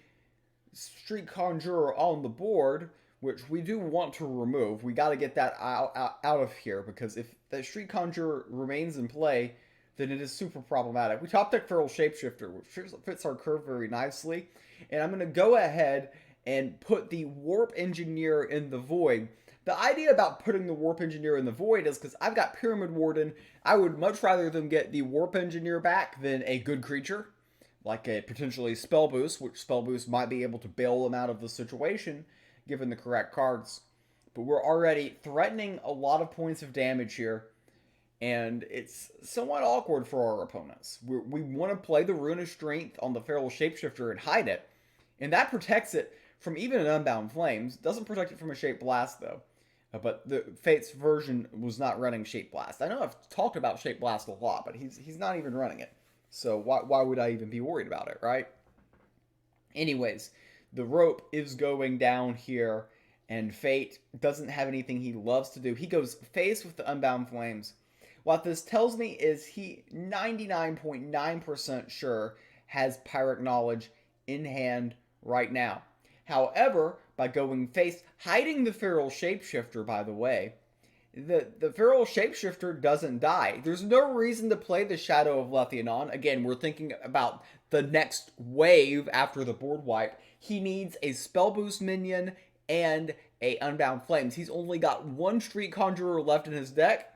Street Conjurer on the board, which we do want to remove. We got to get that out of here, because if the Street Conjurer remains in play, then it is super problematic. We top deck Feral Shapeshifter, which fits our curve very nicely. And I'm going to go ahead and put the Warp Engineer in the Void. The idea about putting the Warp Engineer in the Void is because I've got Pyramid Warden. I would much rather them get the Warp Engineer back than a good creature, like a potentially Spell Boost, which Spell Boost might be able to bail them out of the situation, given the correct cards. But we're already threatening a lot of points of damage here, and it's somewhat awkward for our opponents. We want to play the Rune of Strength on the Feral Shapeshifter and hide it, and that protects it from even an Unbound Flames. Doesn't protect it from a Shape Blast, though. But the Fayt's version was not running Shape Blast. I know I've talked about Shape Blast a lot, but he's not even running it. So why would I even be worried about it, right? Anyways, the rope is going down here, and Fayt doesn't have anything he loves to do. He goes face with the Unbound Flames. What this tells me is he 99.9% sure has Pyrrhic Knowledge in hand right now. However, by going face, hiding the Feral Shapeshifter, by the way. The Feral Shapeshifter doesn't die. There's no reason to play the Shadow of Letheanon. Again, we're thinking about the next wave after the board wipe. He needs a Spell Boost minion and a Unbound Flames. He's only got one Street Conjurer left in his deck,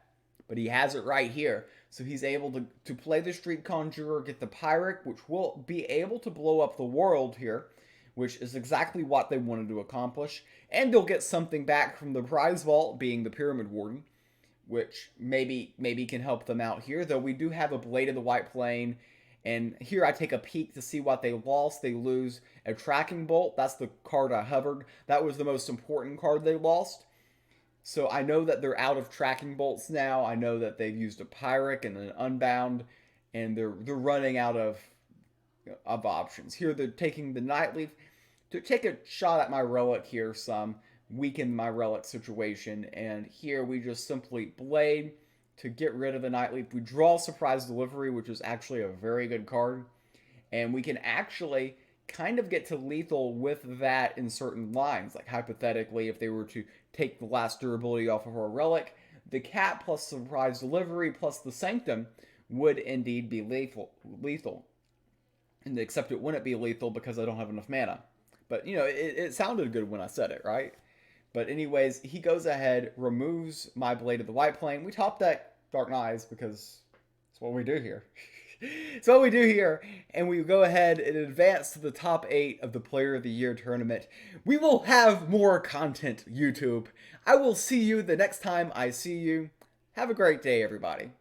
but he has it right here. So he's able to play the Street Conjurer, get the Pyric, which will be able to blow up the world here, which is exactly what they wanted to accomplish. And they'll get something back from the prize vault, being the Pyramid Warden, which maybe can help them out here. Though we do have a Blade of the White Plane, and here I take a peek to see what they lost. They lose a Tracking Bolt. That's the card I hovered. That was the most important card they lost. So I know that they're out of Tracking Bolts now. I know that they've used a Pyric and an Unbound, and they're running out of options. Here they're taking the Nightleaf to take a shot at my Relic here, weaken my Relic situation, and here we just simply Blade to get rid of the Nightleaf. We draw Surprise Delivery, which is actually a very good card, and we can actually kind of get to lethal with that in certain lines. Like hypothetically, if they were to take the last durability off of our Relic, the Cat plus Surprise Delivery plus the Sanctum would indeed be lethal. And except it wouldn't be lethal because I don't have enough mana. But, you know, it sounded good when I said it, right? But anyways, he goes ahead, removes my Blade of the White Plane. We top deck Dark Knives because that's what we do here. It's what we do here. And we go ahead and advance to the top 8 of the Player of the Year tournament. We will have more content, YouTube. I will see you the next time I see you. Have a great day, everybody.